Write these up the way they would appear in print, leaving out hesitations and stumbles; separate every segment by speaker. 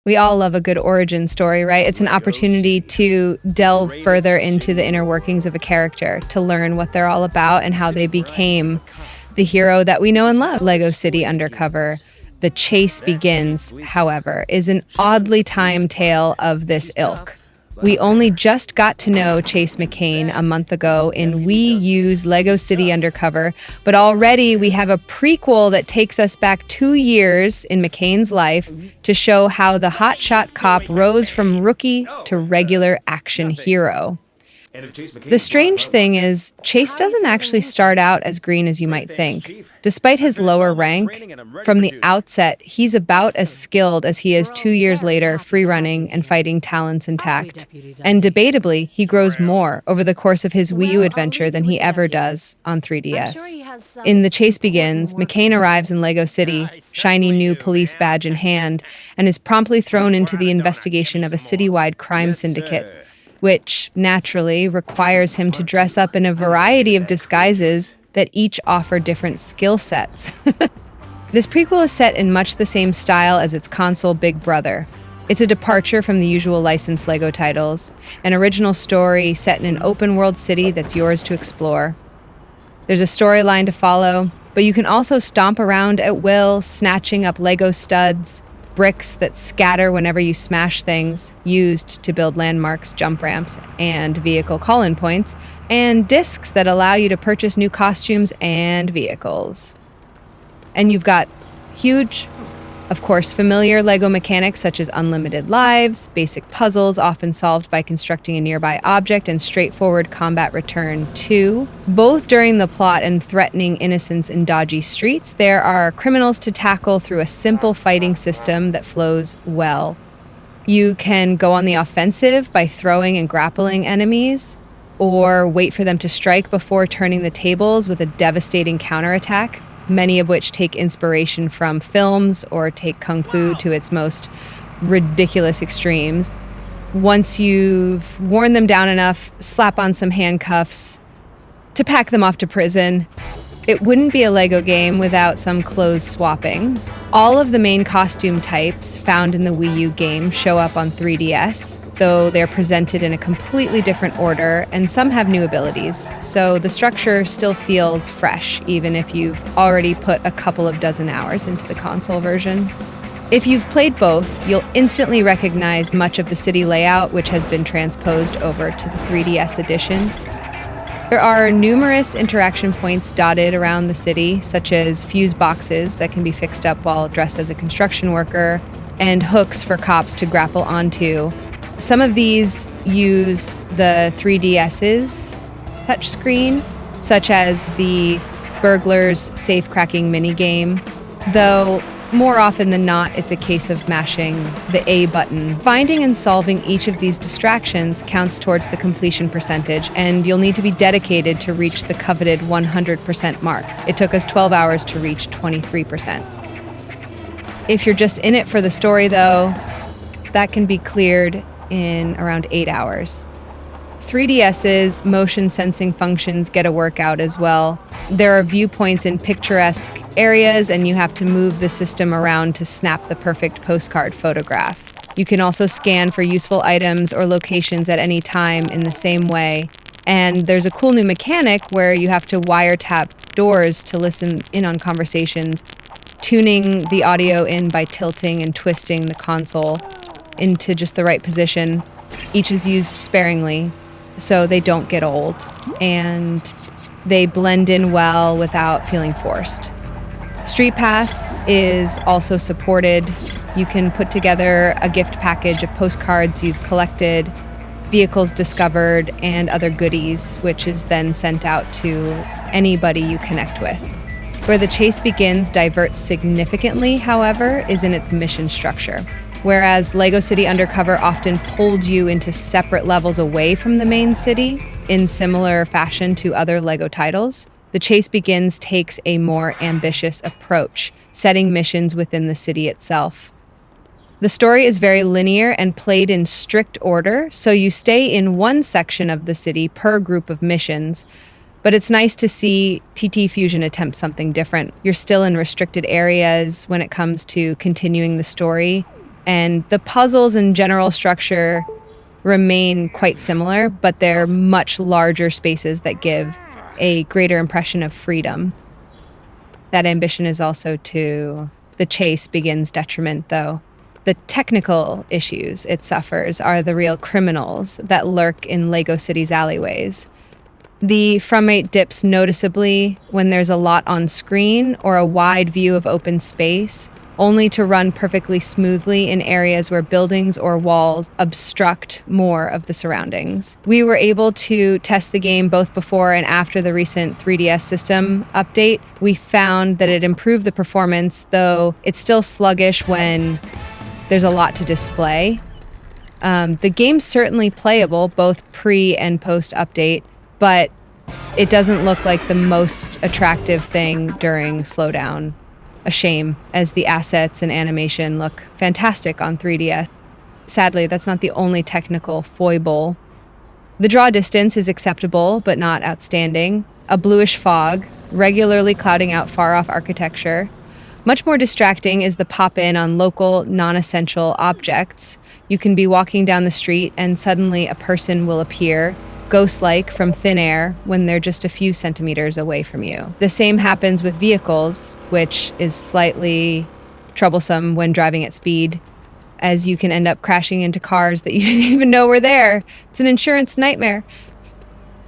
Speaker 1: We all love a good origin story, right? It's an opportunity to delve further into the inner workings of a character, to learn what they're all about and how they became the hero that we know and love. Lego City Undercover. The Chase Begins, however, is an oddly timed tale of this ilk. We only just got to know Chase McCain a month ago in Wii U's Lego City Undercover, but already we have a prequel that takes us back 2 years in McCain's life to show how the hotshot cop rose from rookie to regular action hero. The strange thing is, Chase doesn't actually start out as green as you might think. Despite his lower rank, from the outset, he's about as skilled as he is 2 years later, free-running and fighting talents intact. And debatably, he grows more over the course of his Wii U adventure than he ever does on 3DS. In The Chase Begins, McCain arrives in Lego City, shiny new police badge in hand, and is promptly thrown into the investigation of a citywide crime syndicate, which naturally requires him to dress up in a variety of disguises that each offer different skill sets. This prequel is set in much the same style as its console big brother. It's a departure from the usual licensed Lego titles, an original story set in an open-world city that's yours to explore. There's a storyline to follow, but you can also stomp around at will, snatching up Lego studs, bricks that scatter whenever you smash things, used to build landmarks, jump ramps, and vehicle call-in points, and discs that allow you to purchase new costumes and vehicles. And you've got huge, of course, familiar Lego mechanics such as unlimited lives, basic puzzles often solved by constructing a nearby object, and straightforward combat return too. Both during the plot and threatening innocents in dodgy streets, there are criminals to tackle through a simple fighting system that flows well. You can go on the offensive by throwing and grappling enemies, or wait for them to strike before turning the tables with a devastating counterattack, many of which take inspiration from films or take kung fu to its most ridiculous extremes. Once you've worn them down enough, slap on some handcuffs to pack them off to prison. It wouldn't be a Lego game without some clothes swapping. All of the main costume types found in the Wii U game show up on 3DS, though they're presented in a completely different order, and some have new abilities, so the structure still feels fresh, even if you've already put a couple of dozen hours into the console version. If you've played both, you'll instantly recognize much of the city layout, which has been transposed over to the 3DS edition. There are numerous interaction points dotted around the city, such as fuse boxes that can be fixed up while dressed as a construction worker, and hooks for cops to grapple onto. Some of these use the 3DS's touchscreen, such as the burglar's safe-cracking minigame, though more often than not, it's a case of mashing the A button. Finding and solving each of these distractions counts towards the completion percentage, and you'll need to be dedicated to reach the coveted 100% mark. It took us 12 hours to reach 23%. If you're just in it for the story, though, that can be cleared in around 8 hours. 3DS's motion sensing functions get a workout as well. There are viewpoints in picturesque areas, and you have to move the system around to snap the perfect postcard photograph. You can also scan for useful items or locations at any time in the same way. And there's a cool new mechanic where you have to wiretap doors to listen in on conversations, tuning the audio in by tilting and twisting the console into just the right position. Each is used sparingly, so they don't get old, and they blend in well without feeling forced. Street Pass is also supported. You can put together a gift package of postcards you've collected, vehicles discovered, and other goodies, which is then sent out to anybody you connect with. Where The Chase Begins diverts significantly, however, is in its mission structure. Whereas Lego City Undercover often pulled you into separate levels away from the main city, in similar fashion to other Lego titles, The Chase Begins takes a more ambitious approach, setting missions within the city itself. The story is very linear and played in strict order, so you stay in one section of the city per group of missions, But it's nice to see TT Fusion attempt something different. You're still in restricted areas when it comes to continuing the story, and the puzzles and general structure remain quite similar, but they're much larger spaces that give a greater impression of freedom. That ambition is also to the chase begins detriment, though. The technical issues it suffers are the real criminals that lurk in Lego City's alleyways. The frame rate dips noticeably when there's a lot on screen or a wide view of open space, only to run perfectly smoothly in areas where buildings or walls obstruct more of the surroundings. We were able to test the game both before and after the recent 3DS system update. We found that it improved the performance, though it's still sluggish when there's a lot to display. The game's certainly playable, both pre and post update, but it doesn't look like the most attractive thing during slowdown. A shame, as the assets and animation look fantastic on 3DS. Sadly, that's not the only technical foible. The draw distance is acceptable, but not outstanding. A bluish fog, regularly clouding out far-off architecture. Much more distracting is the pop-in on local, non-essential objects. You can be walking down the street and suddenly a person will appear, ghost-like from thin air, when they're just a few centimeters away from you. The same happens with vehicles, which is slightly troublesome when driving at speed, as you can end up crashing into cars that you didn't even know were there. It's an insurance nightmare.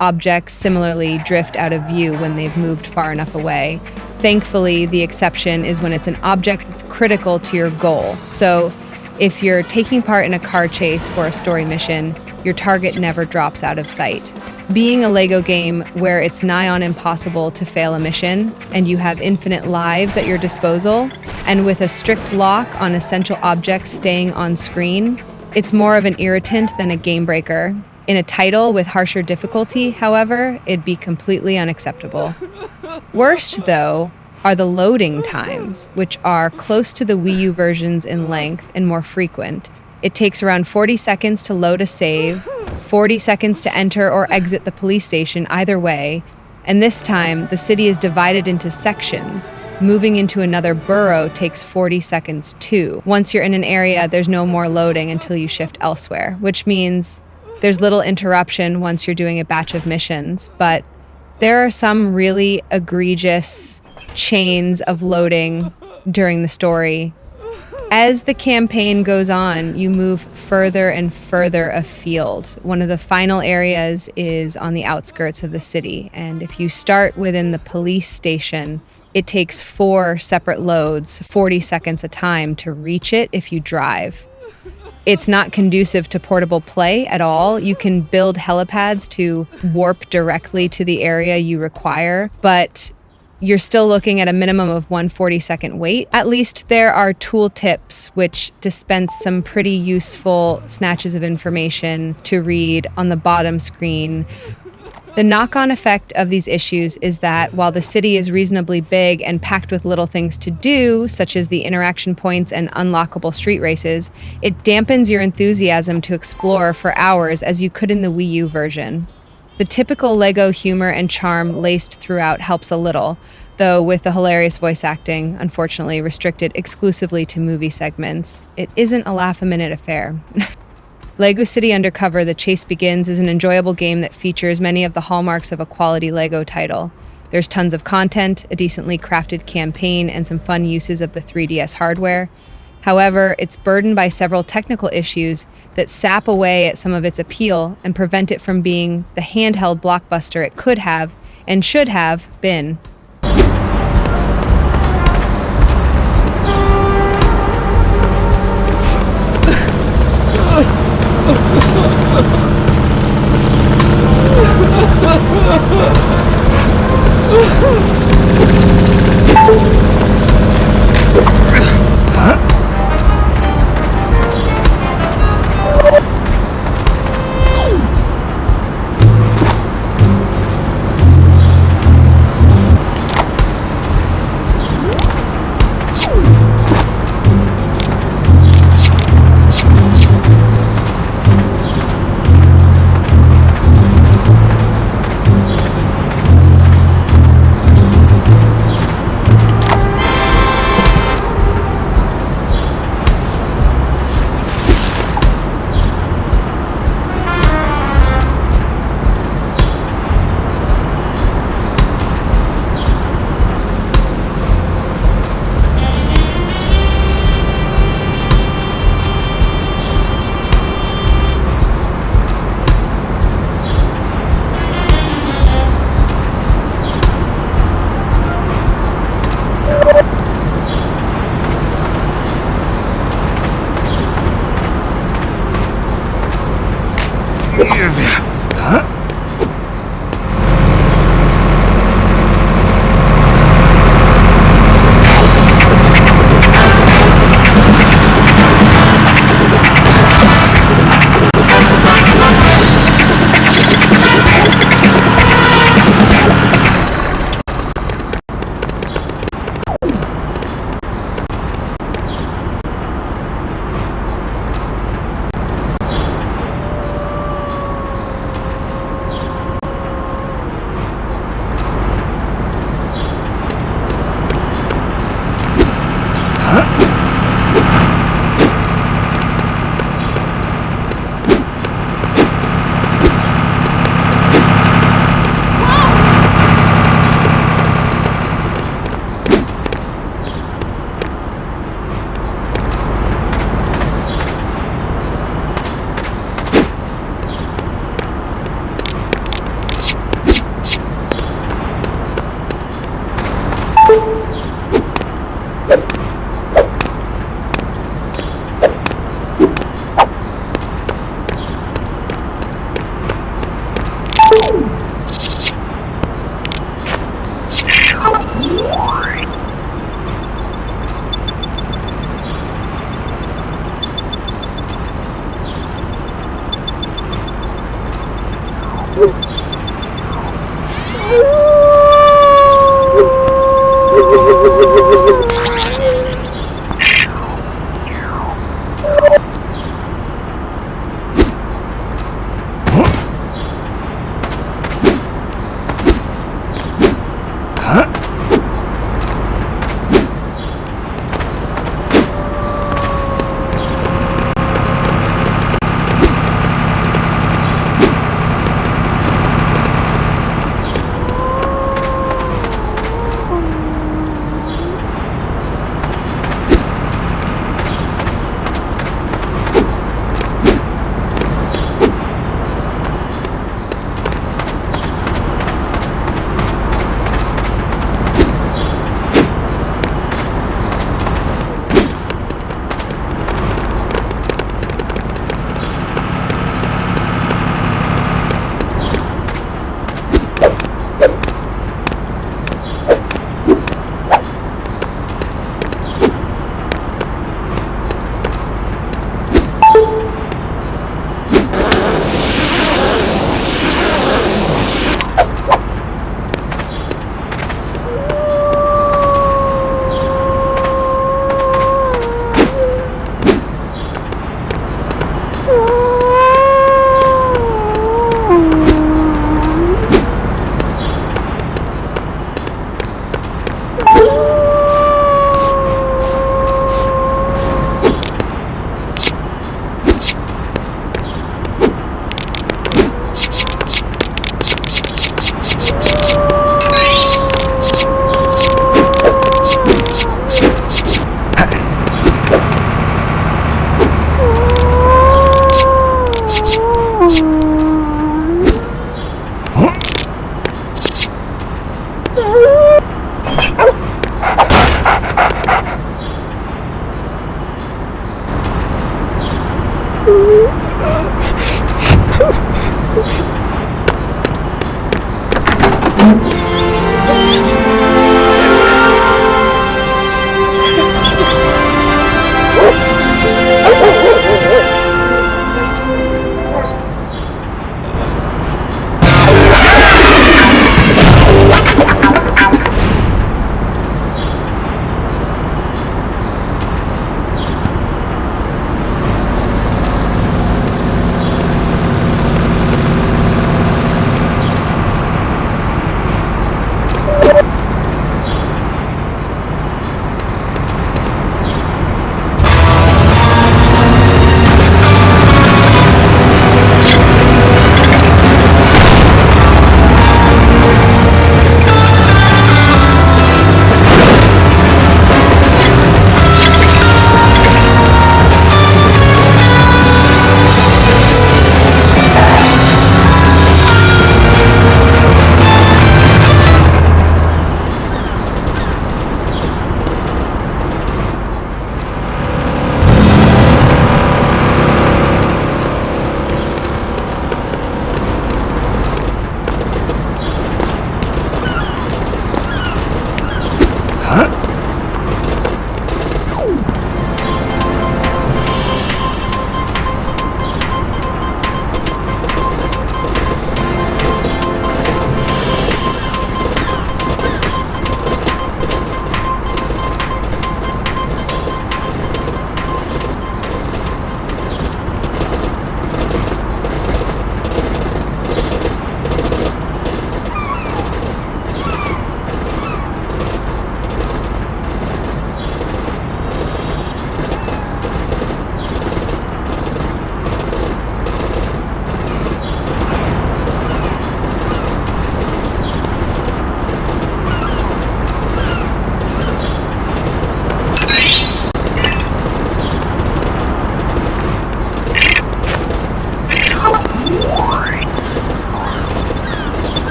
Speaker 1: Objects similarly drift out of view when they've moved far enough away. Thankfully, the exception is when it's an object that's critical to your goal. So, if you're taking part in a car chase for a story mission, your target never drops out of sight. Being a Lego game where it's nigh on impossible to fail a mission, and you have infinite lives at your disposal, and with a strict lock on essential objects staying on screen, it's more of an irritant than a game breaker. In a title with harsher difficulty, however, it'd be completely unacceptable. Worst, though, are the loading times, which are close to the Wii U versions in length and more frequent. It takes around 40 seconds to load a save, 40 seconds to enter or exit the police station either way, and this time the city is divided into sections. Moving into another borough takes 40 seconds too. Once you're in an area, there's no more loading until you shift elsewhere, which means there's little interruption once you're doing a batch of missions, but there are some really egregious chains of loading during the story. As the campaign goes on, you move further and further afield. One of the final areas is on the outskirts of the city, and if you start within the police station, it takes 4 separate loads, 40 seconds a time, to reach it if you drive. It's not conducive to portable play at all. You can build helipads to warp directly to the area you require, but you're still looking at a minimum of 140-second wait. At least there are tool tips which dispense some pretty useful snatches of information to read on the bottom screen. The knock-on effect of these issues is that while the city is reasonably big and packed with little things to do, such as the interaction points and unlockable street races, it dampens your enthusiasm to explore for hours as you could in the Wii U version. The typical Lego humor and charm laced throughout helps a little, though with the hilarious voice acting, unfortunately restricted exclusively to movie segments, it isn't a laugh-a-minute affair. Lego City Undercover: The Chase Begins is an enjoyable game that features many of the hallmarks of a quality Lego title. There's tons of content, a decently crafted campaign, and some fun uses of the 3DS hardware. However, it's burdened by several technical issues that sap away at some of its appeal and prevent it from being the handheld blockbuster it could have and should have been.